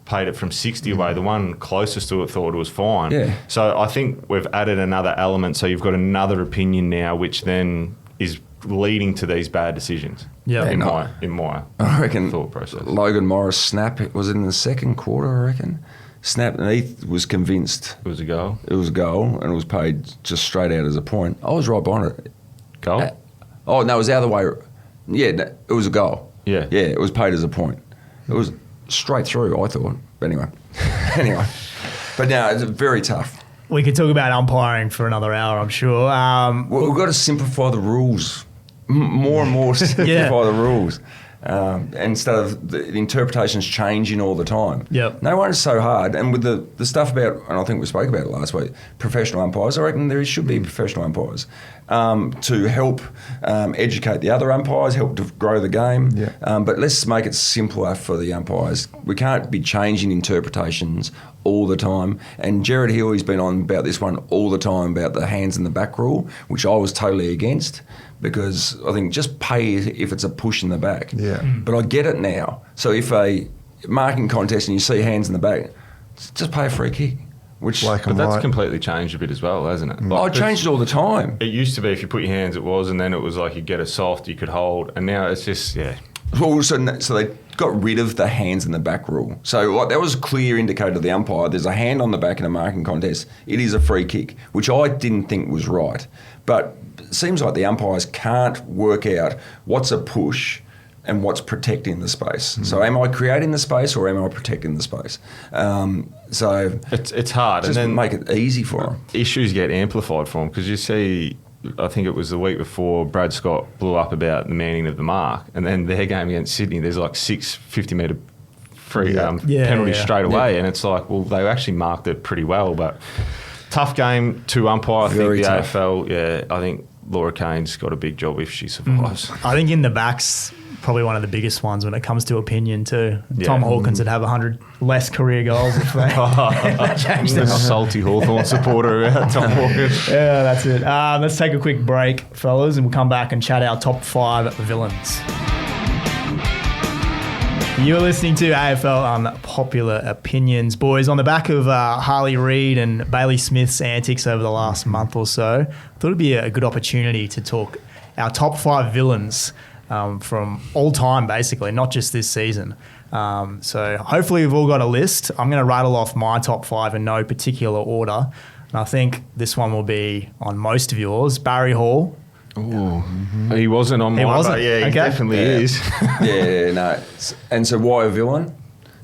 paid it from 60 away. The one closest to it thought it was fine. Yeah. So I think we've added another element. So you've got another opinion now, which then is leading to these bad decisions. Yeah. In my I reckon thought process. Logan Morris snap. Was it in the second quarter? I reckon. Snap, and he was convinced It was a goal. It was a goal, and it was paid just straight out as a point. I was right behind it. Goal? No, it was the other way. Yeah, no, it was a goal. Yeah. Yeah, it was paid as a point. It was straight through, I thought. But anyway. But no, it's very tough. We could talk about umpiring for another hour, I'm sure. We've got to simplify the rules. More and more simplify the rules. instead of the interpretations changing all the time. Yep. No wonder it's so hard. And with the stuff about, and I think we spoke about it last week, professional umpires, I reckon there should be professional umpires to help educate the other umpires, help to grow the game. Yeah. But let's make it simpler for the umpires. We can't be changing interpretations all the time. And Jared Hill, he's been on about this one all the time about the hands in the back rule, which I was totally against, because I think just pay if it's a push in the back. Yeah. But I get it now. So if a marking contest and you see hands in the back, just pay a free kick. Which, Black But and that's white. completely changed a bit as well, hasn't it? I changed it all the time. It used to be if you put your hands, it was, and then it was like you get a soft, you could hold, and now it's just, Well, so they got rid of the hands in the back rule. So like, that was a clear indicator to the umpire. There's a hand on the back in a marking contest. It is a free kick, which I didn't think was right. But it seems like the umpires can't work out what's a push and what's protecting the space. So am I creating the space or am I protecting the space? So it's hard. just and then make it easy for them. issues get amplified for them because you see, I think it was the week before, Brad Scott blew up about the manning of the mark, and then their game against Sydney, there's like 6 50-metre free penalties straight away, and it's like, well, they actually marked it pretty well, but tough game to umpire. I Very think the tough. AFL, I think Laura Kane's got a big job if she survives. I think in the backs, probably one of the biggest ones when it comes to opinion too. Tom Hawkins would have 100 less career goals if they changed The it. salty Hawthorn supporter about Tom Hawkins. Yeah, that's it. Let's take a quick break, fellas, and we'll come back and chat our top 5 villains. You're listening to AFL Unpopular Opinions. Boys, on the back of Harley Reid and Bailey Smith's antics over the last month or so, I thought it'd be a good opportunity to talk our top 5 villains from all time, basically, not just this season. So hopefully we've all got a list. I'm going to rattle off my top 5 in no particular order. And I think this one will be on most of yours. Barry Hall. Ooh. He wasn't on He mine, wasn't? but yeah, he Okay. definitely is. Yeah, no. And so why a villain?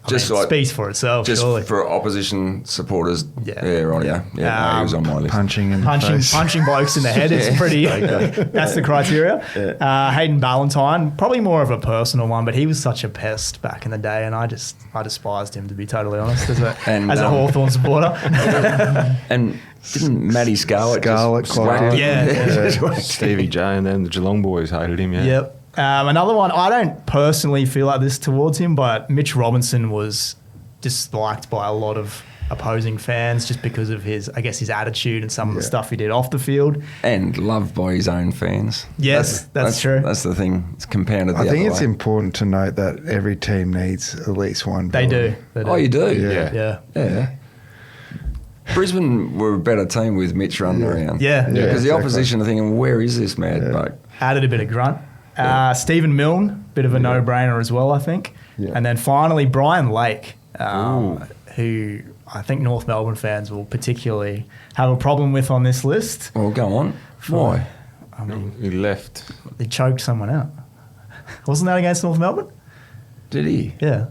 Just It speaks for itself, just surely. for opposition supporters. Yeah. Right. Yeah. No, he was on my list. Punching in the face. Punching blokes in the head is pretty. That's the criteria. Hayden Ballantyne, probably more of a personal one, but he was such a pest back in the day, and I despised him, to be totally honest, as a Hawthorn supporter. And didn't Matty Scarlett Scarlett just quite whack did. Yeah. Stevie J and then the Geelong boys hated him, Yep. Another one, I don't personally feel like this towards him, but Mitch Robinson was disliked by a lot of opposing fans just because of his attitude and some of the stuff he did off the field. And loved by his own fans. Yes, that's true. That's the thing. It's compounded the I think other it's way. important to note that every team needs at least one They villain. do. They do. Oh, you do? Yeah. Yeah. Brisbane were a better team with Mitch running around. Yeah. Because the exactly. opposition are thinking, where is this mad bloke? Added a bit of grunt. Stephen Milne, bit of a no-brainer as well, I think. Yeah. And then finally, Brian Lake, who I think North Melbourne fans will particularly have a problem with on this list. Well, go on. Why? I mean, He left. he choked someone out. Wasn't that against North Melbourne? Did he? Yeah.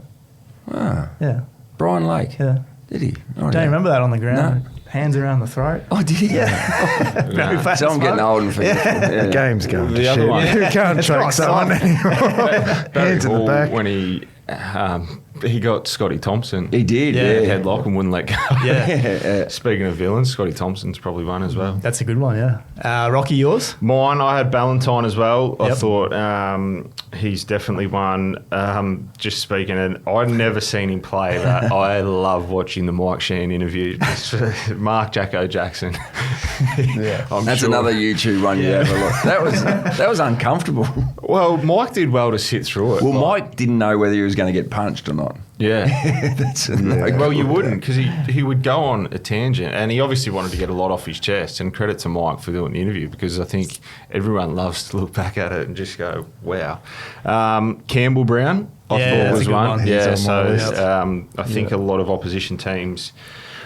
Ah, Yeah. Brian Lake. Yeah. Did he? Oh, Don't you remember that on the ground? No. Hands around the throat. Oh, did he? Yeah. Very famous So I'm getting moment. old and forgetful. The game's going The to other shit. one. You can't It's choke not someone soft. anymore. Barry Hands in the Hall, back. when he got Scotty Thompson. He did, Yeah. yeah. Headlock and wouldn't let go. Yeah. Speaking of villains, Scotty Thompson's probably one as well. That's a good one, yeah. Rocky, yours? Mine, I had Ballantyne as well. I Yep. thought he's definitely one. Just speaking, and I'd never seen him play, but I love watching the Mike Sheehan interview. Just, Mark Jacko Jackson. That's another YouTube one you have a look. That was uncomfortable. Well, Mike did well to sit through it. Well, Like, Mike didn't know whether he was going to get punched or not. yeah. That's a no. Well, you wouldn't, because he would go on a tangent, and he obviously wanted to get a lot off his chest. And credit to Mike for doing the interview, because I think everyone loves to look back at it and just go, "Wow." Campbell Brown, I Yeah, thought that's a was good one. one. Yeah, He's on my so list. I think a lot of opposition teams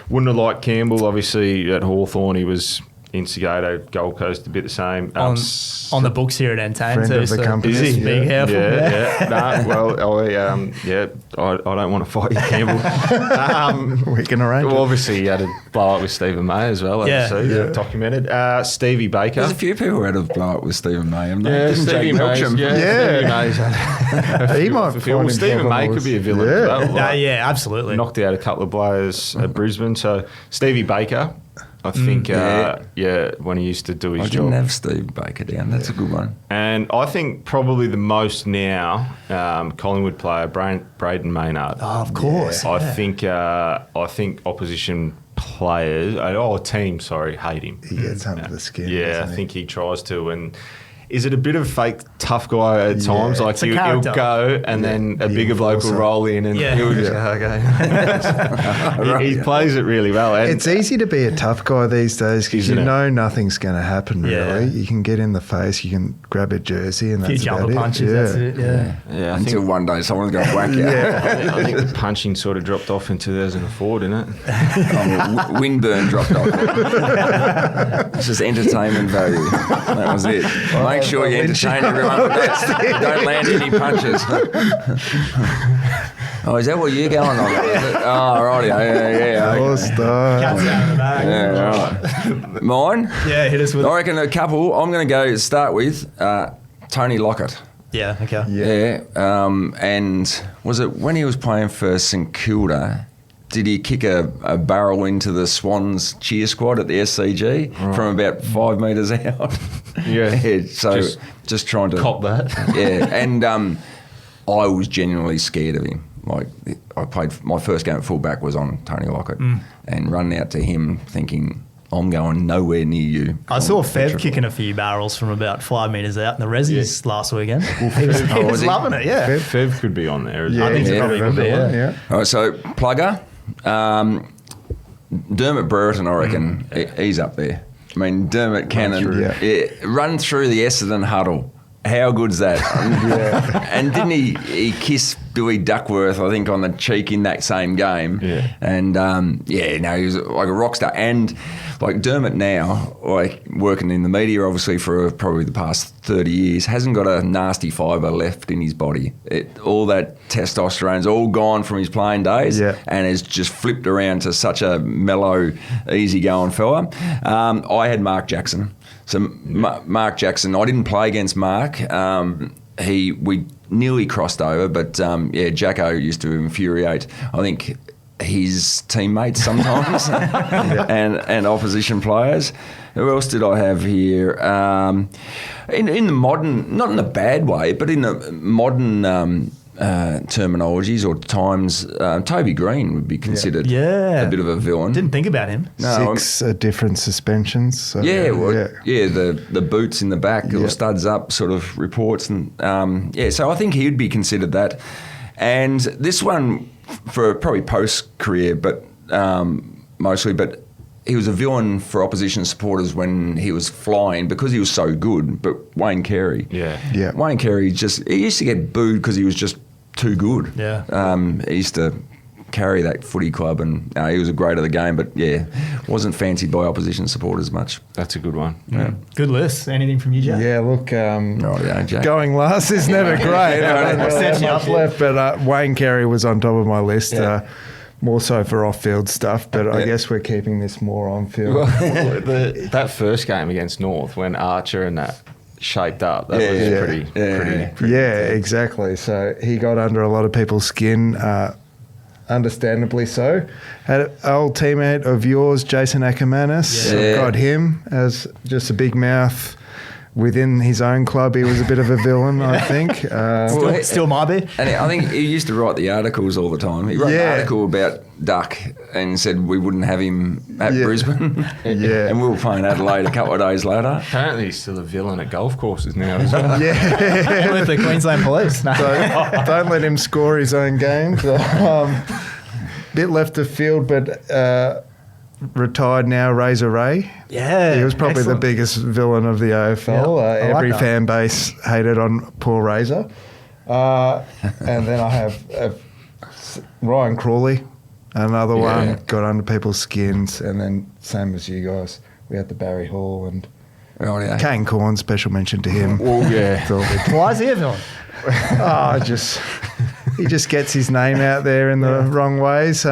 wouldn't have liked Campbell. Obviously, at Hawthorn, he was instigator, Gold Coast a bit the same. On the books here at Entain Friend too. of the So company. is he? Be careful. Yeah. No, well, I don't want to fight you, Campbell. We can arrange Well, it. obviously, he had a blow up with Stephen May as well. Yeah. Documented. Stevie Baker. There's a few people who had a blow up with Stephen May. Haven't they? Yeah, Didn't Stevie Jake Melcham? May. Yeah. Stevie May's He might find Stephen himself May on could be a the villain. list. as well, like, Yeah, absolutely. knocked out a couple of players at Brisbane. So Stevie Baker, I think, when he used to do his I job. didn't have Steve Baker down. That's a good one. And I think probably the most now, Collingwood player Braden Maynard. Oh, of course. I think opposition players, teams, hate him. He gets under the skin. Yeah, I doesn't he? think he tries to. And is it a bit of fake tough guy at times? Like It's a he'll character. go and then a bigger bloke will enforcer. roll in and Yeah. he'll just go, okay. he plays it really well. And It's easy to be a tough guy these days because you Isn't it? know nothing's going to happen, Yeah. really. You can get in the face, you can grab a jersey, and A few that's about jumper it. punches, that's it. Yeah. yeah, I Until think, one day someone's going to whack you. I think the punching sort of dropped off in 2004, didn't it? Windburn dropped off. It's just entertainment value. That was it. Make sure you entertain everyone, but don't land any punches. Oh, is that what you're going on? Is it? Oh, righty. Yeah. Oh, stop. Cats out of the bag. Yeah, right. Mine? Yeah, hit us with I reckon a couple. I'm going to go start with Tony Lockett. Yeah, okay. Yeah. And was it when he was playing for St Kilda? Did he kick a barrel into the Swans cheer squad at the SCG from about 5 metres out? Yeah. So just trying to Cop that. Yeah, and I was genuinely scared of him. Like I played my first game at fullback was on Tony Lockett, and running out to him thinking, I'm going nowhere near you. I saw I'm Fev petrified. kicking a few barrels from about 5 metres out in the Resies last weekend. He was he? loving it, yeah. Fev could be on there as Yeah, well. I think so, yeah, probably could be, remember yeah. one, All right, so plugger, Dermot Brereton, I reckon he's up there. I mean, Dermot Cannon, run through the Essendon huddle. How good's that? And didn't he kiss Billy Duckworth, I think, on the cheek in that same game? Yeah. And, he was like a rock star. And, like, Dermot now, like, working in the media, obviously, for probably the past 30 years, hasn't got a nasty fibre left in his body. All that testosterone's all gone from his playing days and has just flipped around to such a mellow, easygoing fella. I had Mark Jackson. So Mark Jackson, I didn't play against Mark. We nearly crossed over, but Jacko used to infuriate, I think, his teammates sometimes and opposition players. Who else did I have here? In the modern, not in a bad way, but in the modern terminologies or times, Toby Green would be considered a bit of a villain. Didn't think about him. No, 6 different suspensions. So, the boots in the back or studs up sort of reports. And so I think he would be considered that. And this one for probably post-career, but mostly, but he was a villain for opposition supporters when he was flying because he was so good. But Wayne Carey. Yeah. Wayne Carey he used to get booed because he was just too good. Yeah. He used to carry that footy club and he was a great of the game, but wasn't fancied by opposition supporters much. That's a good one. Yeah. Good list. Anything from you, Jack? Yeah, look, Jack. going last is never great. I don't really Set have you much up. left, but Wayne Carey was on top of my list. More so for off-field stuff, but I guess we're keeping this more on-field. That first game against North when Archer and that shaped up, that was pretty. Yeah, exactly. So he got under a lot of people's skin, understandably so. Had an old teammate of yours, Jason Ackermanis. Yeah. Got him as just a big mouth. Within his own club, he was a bit of a villain, I think. Still might be. And I think he used to write the articles all the time. He wrote an article about Duck and said we wouldn't have him at Brisbane. And we were playing Adelaide a couple of days later. Apparently he's still a villain at golf courses now as well. With the Queensland Police. No. So don't let him score his own games. Bit left of field, but retired now, Razor Ray. Yeah. He was probably excellent. the biggest villain of the AFL. Yeah, I like Every that. fan base hated on poor Razor. And then I have Ryan Crawley, another one, got under people's skins, and then same as you guys, we had the Barry Hall and Oh, yeah. Kane Corn, special mention to him. Well, yeah. Why is he a villain? He just gets his name out there in the wrong ways.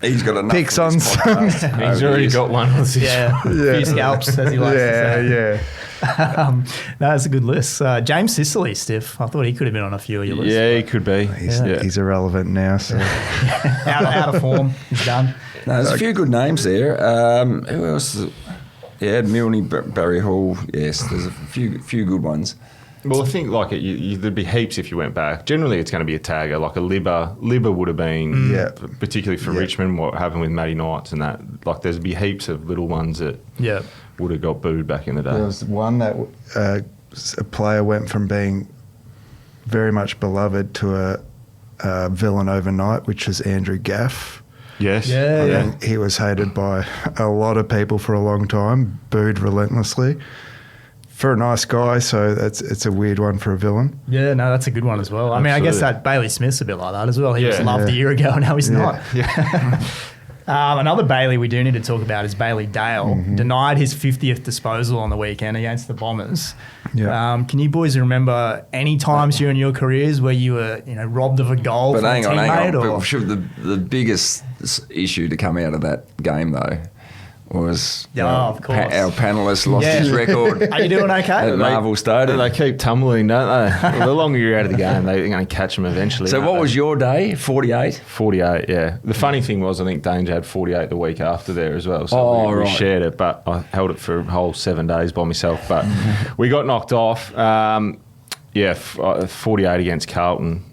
He's got enough. Picks for on this podcast. He's already got one. On this Yeah, few scalps, as he likes to say. Yeah. No, that's a good list. James Sicily, Stiff. I thought he could have been on a few of your lists. Yeah, he could be. He's irrelevant now. So out of form. He's done. No, there's a few good names there. Who else? Yeah, Milne, Barry Hall. Yes, there's a few good ones. Well, I think like there'd be heaps if you went back. Generally, it's going to be a tagger, like a Libba. Libba would have been, particularly for Richmond, what happened with Matty Knights and that. Like, there's be heaps of little ones that would have got booed back in the day. there was one that a player went from being very much beloved to a villain overnight, which is Andrew Gaff. Yes. And he was hated by a lot of people for a long time, booed relentlessly. For a nice guy, so it's a weird one for a villain. Yeah, no, that's a good one as well. I mean, I guess that Bailey Smith's a bit like that as well. He was loved a year ago, and now he's not. Yeah. Another Bailey we do need to talk about is Bailey Dale. Denied his 50th disposal on the weekend against the Bombers. Yeah. Can you boys remember any times during your careers where you were, robbed of a goal But from hang a on, teammate? Or? But sure, the biggest issue to come out of that game, though, was of course. our panellist lost his record. Are you doing okay? At Marvel Stadium. They keep tumbling, don't they? Well, the longer you're out of the game, they're going to catch them eventually. So what was your day? 48? 48, yeah. The funny thing was, I think Danger had 48 the week after there as well. So we shared it, but I held it for a whole 7 days by myself. But we got knocked off. 48 against Carlton.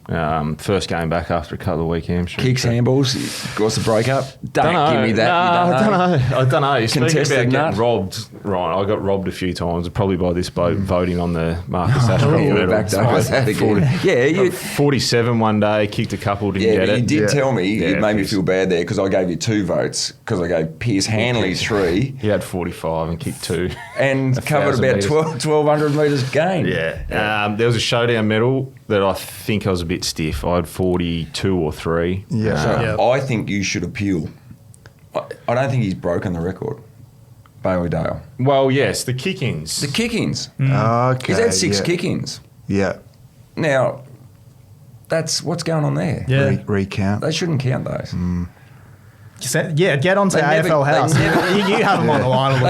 First game back after a couple of weekends. Kicks, handballs, got the break up. Don't give me that. I don't know. Speaking Contested about nut. getting robbed, Ryan, I got robbed a few times, probably by this bloke voting on the Marcus Ashcroft We're back to that again. Yeah, you 47 one day, kicked a couple, didn't get but it. you did tell me, Yeah, it made me Pierce. feel bad there because I gave you 2 votes because I gave Pierce Hanley 3 He had 45 and kicked 2. and covered 1,000 about metres. 1,200 metres gain. Yeah. There was a showdown medal that I think I was a bit stiff. I had 42 or 3. Yeah. So I think you should appeal. I don't think he's broken the record, Bailey Dale. Well, yes, the kick-ins. The kick-ins. Okay. He's had 6 yeah. kick-ins. Yeah. Now, that's what's going on there. Yeah. Recount. They shouldn't count those. Get onto They never- AFL they House. never- you have them on the line all the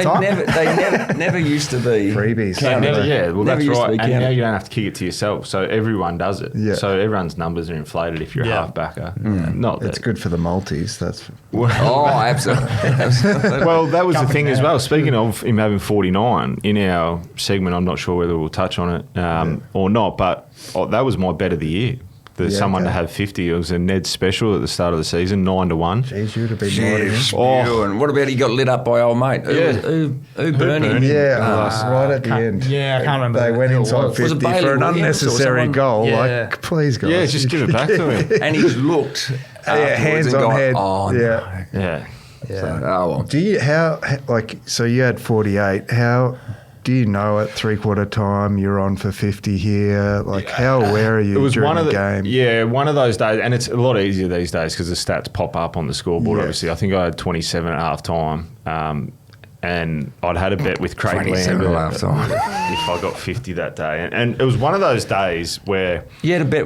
They time. never used to be Freebies. counted. Well, Never that's used to right. be And counted. now you don't have to kick it to yourself, so everyone does it. Yeah. So everyone's numbers are inflated if you're a half-backer. Not It's that. good for the multis. That's Oh, absolutely. Well, that was the thing as well. Speaking of him having 49, in our segment, I'm not sure whether we'll touch on it or not, but that was my bet of the year. Someone to have 50. It was a Ned special at the start of the season, 9-1. Jeez, you'd have been Jeez, Oh. and what about he got lit up by old mate? Who burned him? Yeah, right at the end. Yeah, I can't remember They went who it inside was. Was it 50 Bailey for an Williams or unnecessary someone? goal. Yeah. Like, please, guys. Yeah, just give it back to him. And he's looked afterwards hands and on gone, head. oh, Yeah. Yeah. no. Oh, well. Do you so you had 48? How do you know at 3/4 time you're on for 50 here? Like, how aware are you It was during one of the the game? Yeah, one of those days, and it's a lot easier these days because the stats pop up on the scoreboard. Yeah. Obviously, I think I had 27 at half time, and I'd had a bet with Craig 27 Lambert at half time. if I got 50 that day, and it was one of those days where You had a bet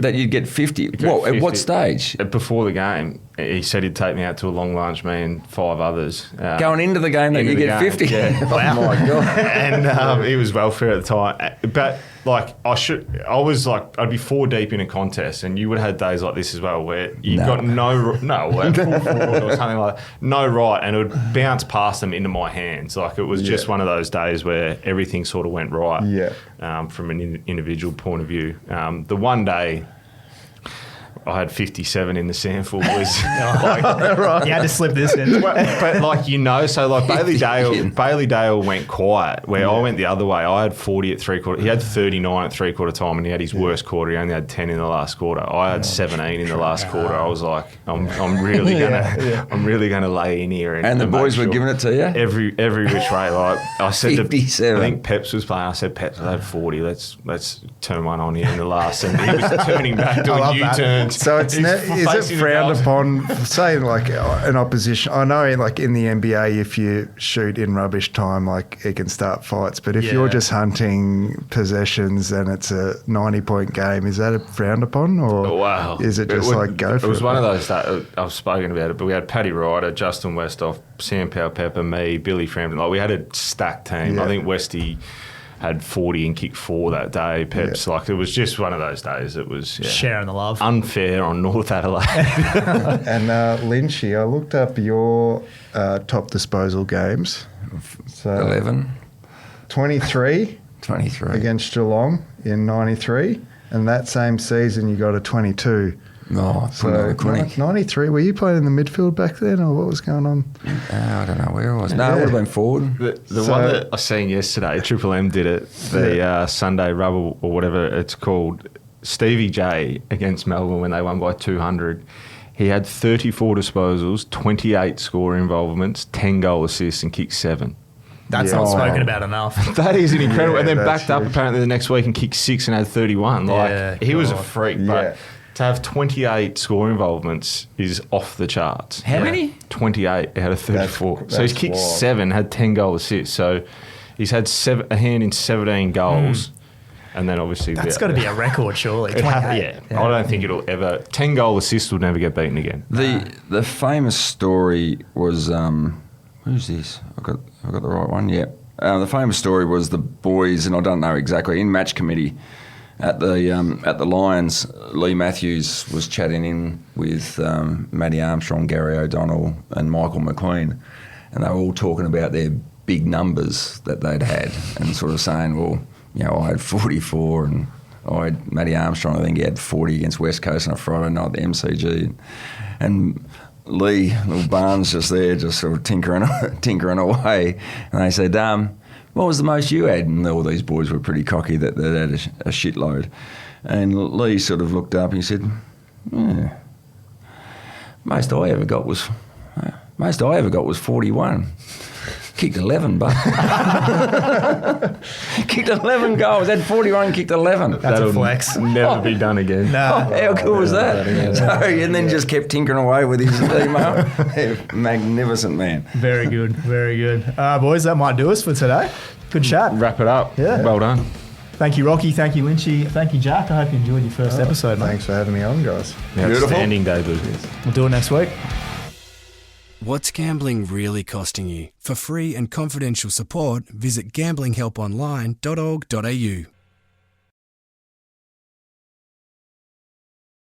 that you'd get 50. What, at what 50 stage? before the game, he said he'd take me out to a long lunch, me and 5 others. Going into the game that into you the get game, 50? yeah. Oh, my God. And he was welfare at the time, but like I'd be 4 deep in a contest, and you would have had days like this as well where you got like full forward or something like that, no right, and it would bounce past them into my hands. Like it was just one of those days where everything sort of went right. From an individual point of view. The one day I had 57 in the sample was like, You had to slip this in. but like so like Bailey Dale went quiet where I went the other way. I had 40 at 3/4. He had 39 at 3/4 time, and he had his worst quarter. He only had 10 in the last quarter. I had 17 in the last quarter. I was like, I'm really gonna lay in here. And the boys were giving it to you? every which way. Like I said, 57. I think Peps was playing. I said, Peps, I had 40. Let's turn one on here in the last. And he was turning back, doing U-turns So is it frowned upon, say, like an opposition? I know, like in the NBA, if you shoot in rubbish time, like it can start fights. But if you're just hunting possessions and it's a 90-point game, is that frowned upon, or is it just go for it? It was one of those that I've spoken about it, but we had Paddy Ryder, Justin Westhoff, Sam Powell-Pepper, me, Billy Frampton. Like we had a stacked team. Yeah. I think Westy had 40 and kicked 4 that day. Peps, like it was just one of those days. It was sharing the love. Unfair on North Adelaide. And Lynchy, I looked up your top disposal games. So 11. 23 against Geelong in 93, and that same season you got a 22. Oh, so 93. Were you playing in the midfield back then, or what was going on? I don't know where I was. No, it would have been forward. The one that I seen yesterday, Triple M did it, the Sunday Rubber or whatever it's called, Stevie J against Melbourne when they won by 200. He had 34 disposals, 28 score involvements, 10 goal assists and kicked 7. That's not spoken about enough. That is an incredible. and then backed huge. up apparently the next week and kicked 6 and had 31. Like he was a freak, but to have 28 score involvements is off the charts. How many? 28. He had a 34. That's so he's kicked wild. 7, had 10 goal assists. So he's had a hand in 17 goals. And then obviously... That's got to be a record, surely. I don't think it'll ever... 10 goal assists will never get beaten again. The famous story was... who's this? I got the right one, yeah. The famous story was the boys, and I don't know exactly, in match committee at the Lions, Lee Matthews was chatting in with Matty Armstrong, Gary O'Donnell and Michael McLean, and they were all talking about their big numbers that they'd had and sort of saying, well, you know, I had 44 and I had Matty Armstrong, I think he had 40 against West Coast on a Friday night at the MCG. And Lee, little Barnes just there, just sort of tinkering away. And they said, what was the most you had? And all these boys were pretty cocky that they'd had a shitload. And Lee sort of looked up and he said, most I ever got was 41. Kicked 11, but kicked 11 goals. Had 41, kicked 11. That's a flex. Never be done again. No. How cool was that? So, and then just kept tinkering away with his email. Magnificent man. Very good, very good. Boys, that might do us for today. Good chat. Wrap it up. Yeah. Well done. Thank you, Rocky. Thank you, Lynchy. Thank you, Jack. I hope you enjoyed your first episode, mate. Thanks for having me on, guys. Outstanding debut. We'll do it next week. What's gambling really costing you? For free and confidential support, visit gamblinghelponline.org.au.